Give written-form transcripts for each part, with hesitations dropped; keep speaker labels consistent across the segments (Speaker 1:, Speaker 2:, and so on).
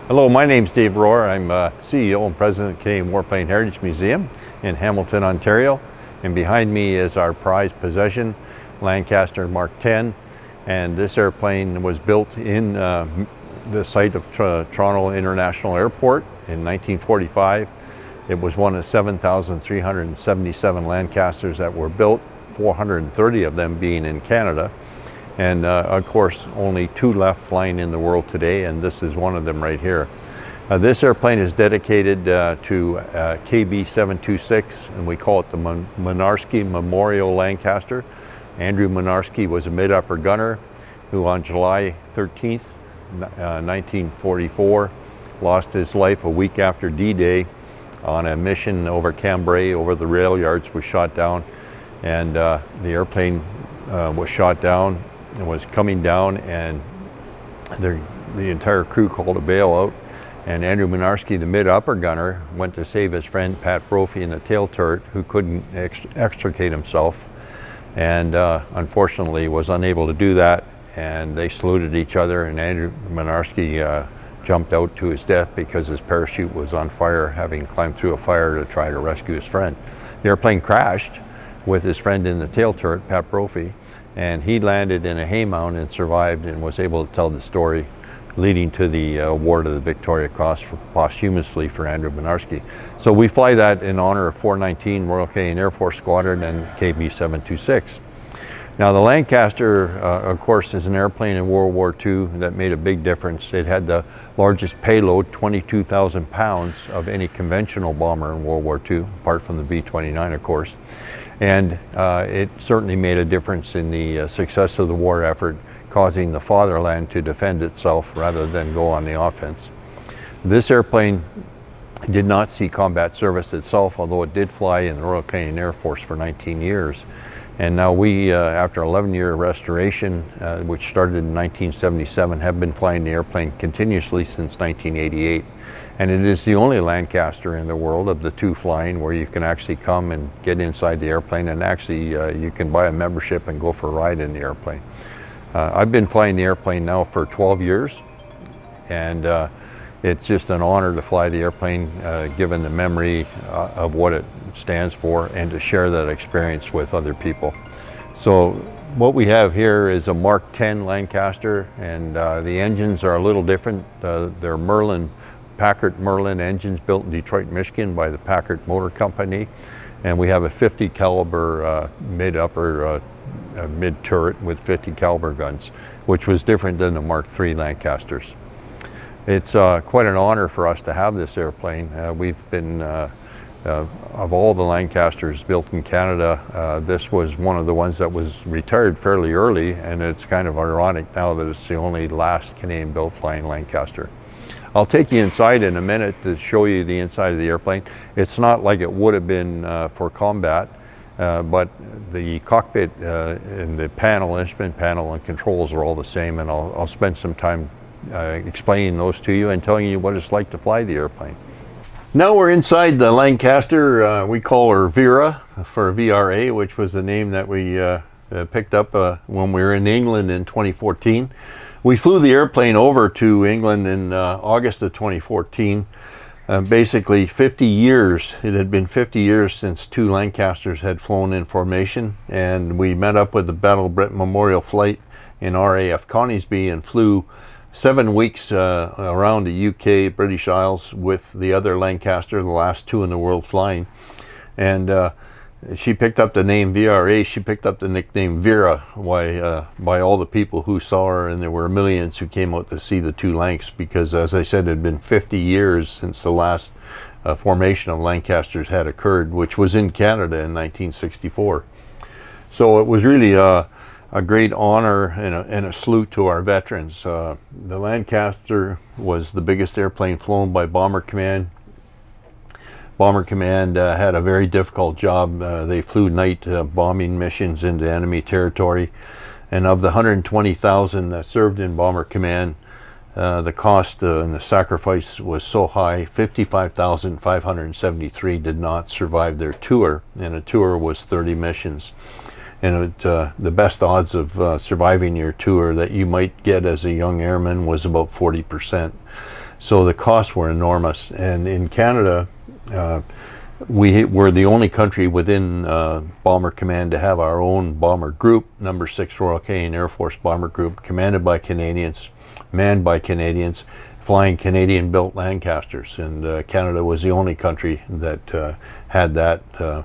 Speaker 1: Hello, my name's Dave Rohrer. I'm CEO and President of the Canadian Warplane Heritage Museum in Hamilton, Ontario. And behind me is our prized possession, Lancaster Mark 10. And this airplane was built in the site of Toronto International Airport in 1945. It was one of 7,377 Lancasters that were built, 430 of them being in Canada. And of course, only 2 left flying in the world today, and this is one of them right here. This airplane is dedicated to KB 726, and we call it the Mynarski Memorial Lancaster. Andrew Mynarski was a mid-upper gunner who on July 13th, 1944, lost his life a week after D-Day on a mission over Cambrai, over the rail yards, was shot down, and the airplane was shot down and was coming down, and the entire crew called a bailout, and Andrew Mynarski, the mid-upper gunner, went to save his friend Pat Brophy in the tail turret, who couldn't extricate himself, and unfortunately was unable to do that, and they saluted each other, and Andrew Mynarski jumped out to his death because his parachute was on fire, having climbed through a fire to try to rescue his friend. The airplane crashed with his friend in the tail turret, Pat Brophy, and he landed in a haymound and survived and was able to tell the story, leading to the award of the Victoria Cross posthumously for Andrew Mynarski. So we fly that in honor of 419 Royal Canadian Air Force Squadron and KB 726. Now the Lancaster, of course, is an airplane in World War II that made a big difference. It had the largest payload, 22,000 pounds, of any conventional bomber in World War II, apart from the B-29, of course. And it certainly made a difference in the success of the war effort, causing the fatherland to defend itself rather than go on the offense. This airplane did not see combat service itself, although it did fly in the Royal Canadian Air Force for 19 years. And now we, after 11-year restoration, which started in 1977, have been flying the airplane continuously since 1988. And it is the only Lancaster in the world of the 2 flying where you can actually come and get inside the airplane, and actually you can buy a membership and go for a ride in the airplane. I've been flying the airplane now for 12 years, and it's just an honor to fly the airplane, given the memory of what it stands for, and to share that experience with other people. So what we have here is a Mark 10 Lancaster, and the engines are a little different. They're Packard Merlin engines built in Detroit, Michigan by the Packard Motor Company, and we have a 50 caliber mid turret with 50 caliber guns, which was different than the Mark III Lancasters. It's quite an honor for us to have this airplane. We've been, of all the Lancasters built in Canada, this was one of the ones that was retired fairly early, and it's kind of ironic now that it's the only last Canadian built flying Lancaster. I'll take you inside in a minute to show you the inside of the airplane. It's not like it would have been for combat, but the cockpit and the panel, instrument panel and controls are all the same, and I'll spend some time explaining those to you and telling you what it's like to fly the airplane. Now we're inside the Lancaster. We call her Vera for VRA, which was the name that we picked up when we were in England in 2014. We flew the airplane over to England in August of 2014. Basically 50 years, it had been 50 years since 2 Lancasters had flown in formation, and we met up with the Battle of Britain Memorial Flight in RAF Conisbee and flew 7 weeks around the UK, British Isles with the other Lancaster, the last 2 in the world flying. And she picked up the name VRA, she picked up the nickname Vera by all the people who saw her, and there were millions who came out to see the 2 Lancs, because as I said, it had been 50 years since the last formation of Lancasters had occurred, which was in Canada in 1964. So it was really a great honor and a salute to our veterans. The Lancaster was the biggest airplane flown by Bomber Command. Bomber Command had a very difficult job. They flew night bombing missions into enemy territory, and of the 120,000 that served in Bomber Command, the cost and the sacrifice was so high, 55,573 did not survive their tour, and a tour was 30 missions. And the best odds of surviving your tour that you might get as a young airman was about 40%. So the costs were enormous. And in Canada, we were the only country within Bomber Command to have our own bomber group, number 6 Royal Canadian Air Force Bomber Group, commanded by Canadians, manned by Canadians, flying Canadian-built Lancasters. And Canada was the only country that had that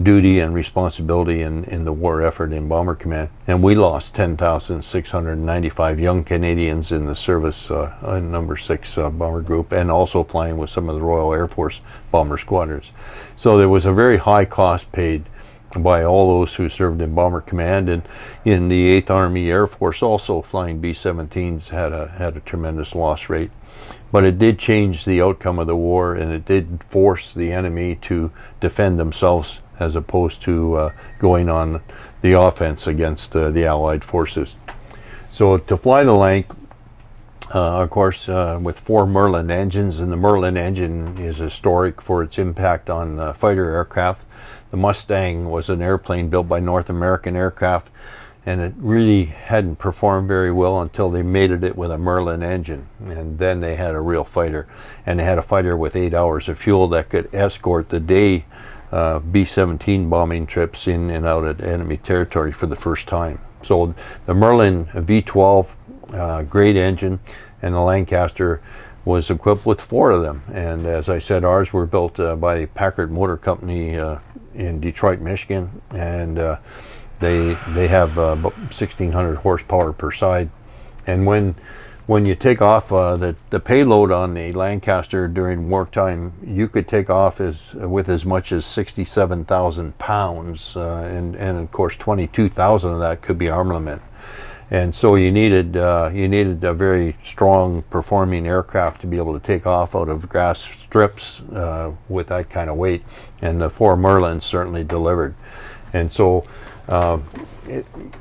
Speaker 1: duty and responsibility in the war effort in Bomber Command. And we lost 10,695 young Canadians in the service in number 6 Bomber Group, and also flying with some of the Royal Air Force bomber squadrons. So there was a very high cost paid by all those who served in Bomber Command. And in the 8th Army Air Force, also flying B-17s had a tremendous loss rate. But it did change the outcome of the war, and it did force the enemy to defend themselves as opposed to going on the offense against the Allied forces. So to fly the Lanc, of course, with 4 Merlin engines, and the Merlin engine is historic for its impact on fighter aircraft. The Mustang was an airplane built by North American Aircraft, and it really hadn't performed very well until they mated it with a Merlin engine, and then they had a real fighter. And they had a fighter with 8 hours of fuel that could escort the day B-17 bombing trips in and out of enemy territory for the first time. So the Merlin V12, great engine, and the Lancaster was equipped with 4 of them. And as I said, ours were built by Packard Motor Company in Detroit, Michigan, and they have about 1,600 horsepower per side. And when you take off the payload on the Lancaster during wartime, you could take off with as much as 67,000 pounds, and of course 22,000 of that could be armament. And so you needed a very strong performing aircraft to be able to take off out of grass strips with that kind of weight, and the 4 Merlins certainly delivered. And so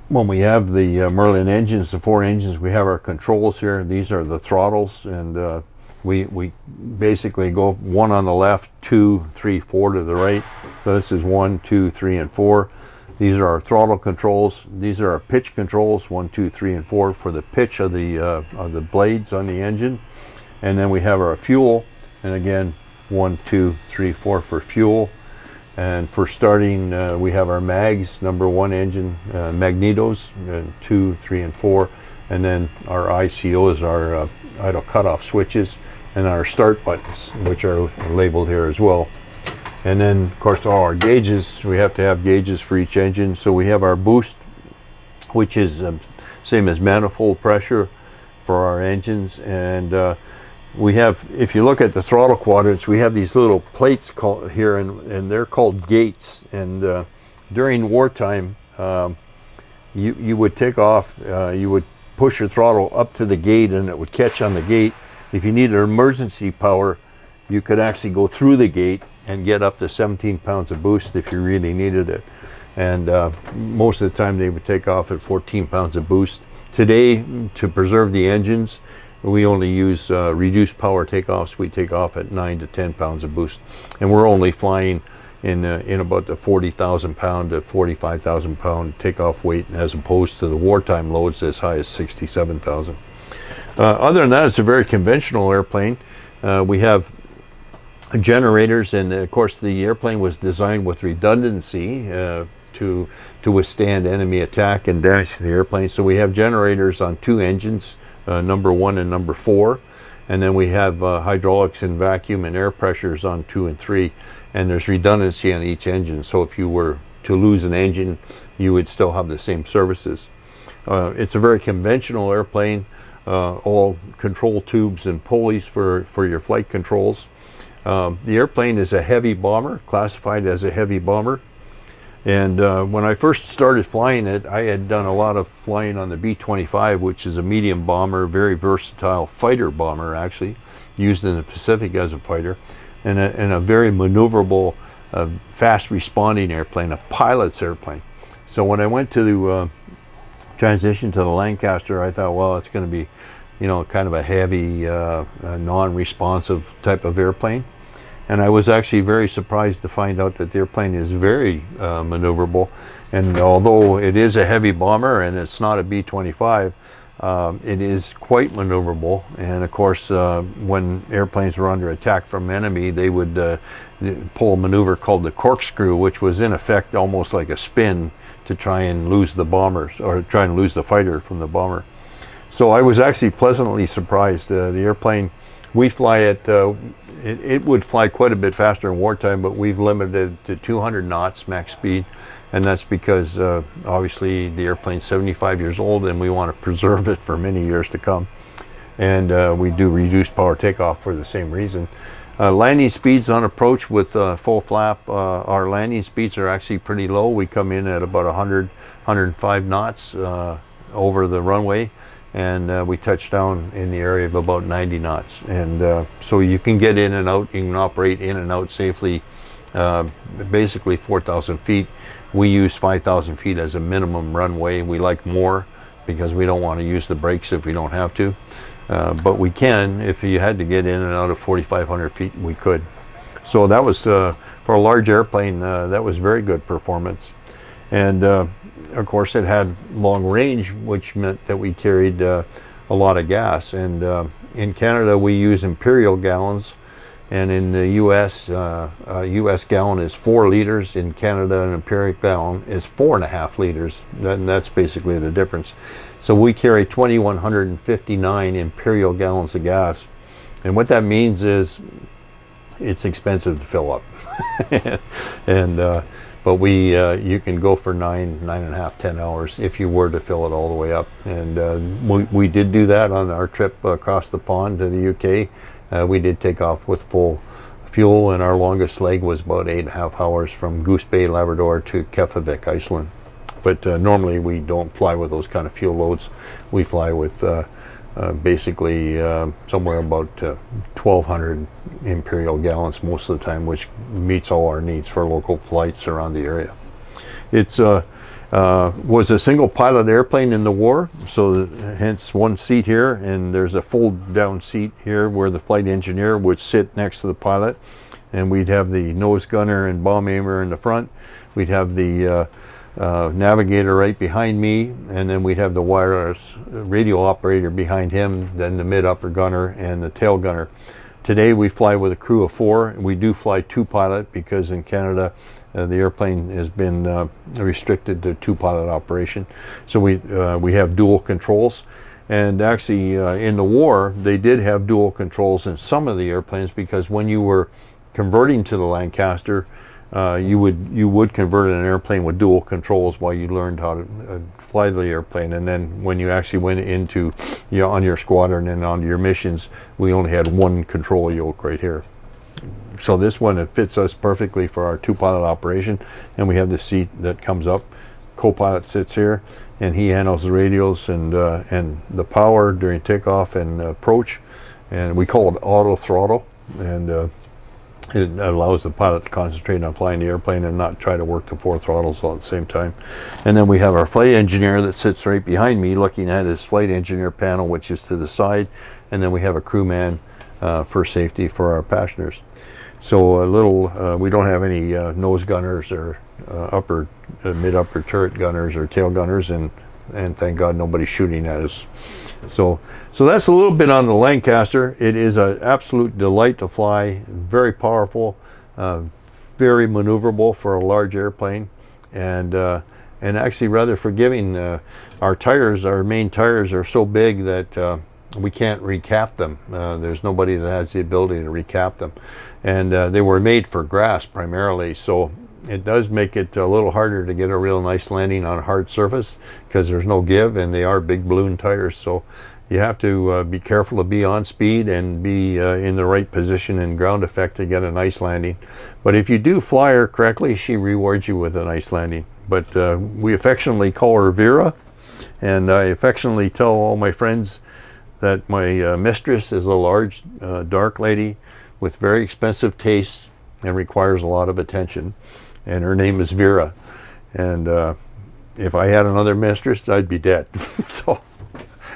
Speaker 1: when we have the Merlin engines, the 4 engines, we have our controls here. These are the throttles, and we basically go 1 on the left, 2, 3, 4 to the right. So this is 1, 2, 3, and 4. These are our throttle controls. These are our pitch controls, 1, 2, 3, and 4 for the pitch of the blades on the engine. And then we have our fuel, and again, 1, 2, 3, 4 for fuel. And for starting, we have our mags, number 1 engine, magnetos, 2, 3, and 4. And then our ICOs, our idle cutoff switches, and our start buttons, which are labeled here as well. And then, of course, all our gauges, we have to have gauges for each engine. So we have our boost, which is same as manifold pressure for our engines. And we have, if you look at the throttle quadrants, we have these little plates called here, and they're called gates. And during wartime, you would take off, you would push your throttle up to the gate, and it would catch on the gate. If you needed emergency power, you could actually go through the gate and get up to 17 pounds of boost if you really needed it. And most of the time they would take off at 14 pounds of boost. Today, to preserve the engines, we only use reduced power takeoffs. We take off at 9 to 10 pounds of boost. And we're only flying in about the 40,000 pound to 45,000 pound takeoff weight, as opposed to the wartime loads as high as 67,000. Other than that, it's a very conventional airplane. We have generators, and of course the airplane was designed with redundancy to withstand enemy attack and damage to the airplane. So we have generators on 2 engines, number 1 and number 4, and then we have hydraulics and vacuum and air pressures on 2 and 3, and there's redundancy on each engine. So if you were to lose an engine, you would still have the same services. It's a very conventional airplane, all control tubes and pulleys for your flight controls. The airplane is a heavy bomber, classified as a heavy bomber. And when I first started flying it, I had done a lot of flying on the B-25, which is a medium bomber, very versatile fighter bomber, actually, used in the Pacific as a fighter, and a very maneuverable, fast responding airplane, a pilot's airplane. So when I went to transition to the Lancaster, I thought, well, it's going to be, kind of a heavy, non-responsive type of airplane. And I was actually very surprised to find out that the airplane is very maneuverable. And although it is a heavy bomber and it's not a B-25, It is quite maneuverable, and of course, when airplanes were under attack from enemy, they would pull a maneuver called the corkscrew, which was in effect almost like a spin to try and lose the bombers, or try and lose the fighter from the bomber. So I was actually pleasantly surprised. The airplane, we fly it would fly quite a bit faster in wartime, but we've limited it to 200 knots max speed. And that's because obviously the airplane's 75 years old and we want to preserve it for many years to come. And we do reduce power takeoff for the same reason. Landing speeds on approach with full flap, our landing speeds are actually pretty low. We come in at about 100, 105 knots over the runway, and we touch down in the area of about 90 knots. And so you can get in and out, you can operate in and out safely, basically 4,000 feet. We use 5,000 feet as a minimum runway. We like more because we don't want to use the brakes if we don't have to. But we can, if you had to get in and out of 4,500 feet, we could. So that was, for a large airplane, that was very good performance. And of course it had long range, which meant that we carried a lot of gas. And in Canada we use imperial gallons, and in the US, a US gallon is 4 liters. In Canada, an imperial gallon is 4.5 liters. And that's basically the difference. So we carry 2,159 imperial gallons of gas. And what that means is it's expensive to fill up. But you can go for 9.5, 10 hours if you were to fill it all the way up. And we did do that on our trip across the pond to the UK. We did take off with full fuel, and our longest leg was about 8.5 hours from Goose Bay, Labrador to Keflavik, Iceland. But normally we don't fly with those kind of fuel loads. We fly with basically somewhere about 1,200 imperial gallons most of the time, which meets all our needs for local flights around the area. It's was a single pilot airplane in the war, so hence one seat here, and there's a fold down seat here where the flight engineer would sit next to the pilot, and we'd have the nose gunner and bomb aimer in the front. We'd have the navigator right behind me, and then we'd have the wireless radio operator behind him, then the mid-upper gunner and the tail gunner. Today we fly with a crew of 4. We do fly 2-pilot because in Canada the airplane has been restricted to 2-pilot operation. So we have dual controls. And actually in the war they did have dual controls in some of the airplanes, because when you were converting to the Lancaster, you would convert an airplane with dual controls while you learned how to fly the airplane, and then when you actually went into, on your squadron and on your missions, we only had one control yoke right here. So this one, it fits us perfectly for our 2-pilot operation, and we have the seat that comes up. Co-pilot sits here, and he handles the radios and the power during takeoff and approach, and we call it auto throttle, and it allows the pilot to concentrate on flying the airplane and not try to work the 4 throttles all at the same time. And then we have our flight engineer that sits right behind me looking at his flight engineer panel, which is to the side, and then we have a crewman for safety for our passengers. So we don't have any nose gunners or mid-upper turret gunners or tail gunners, and thank God nobody's shooting at us. So that's a little bit on the Lancaster. It is an absolute delight to fly, very powerful, very maneuverable for a large airplane, and actually rather forgiving. Our main tires are so big that we can't recap them. There's nobody that has the ability to recap them, and they were made for grass primarily, so it does make it a little harder to get a real nice landing on a hard surface because there's no give, and they are big balloon tires, so you have to be careful to be on speed and be in the right position and ground effect to get a nice landing. But if you do fly her correctly, she rewards you with a nice landing. But we affectionately call her Vera, and I affectionately tell all my friends that my mistress is a large dark lady with very expensive tastes and requires a lot of attention, and her name is Vera. And if I had another mistress, I'd be dead. So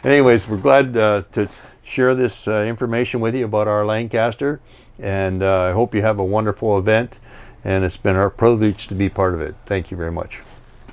Speaker 1: anyways, we're glad to share this information with you about our Lancaster, and I hope you have a wonderful event, and it's been our privilege to be part of it. Thank you very much.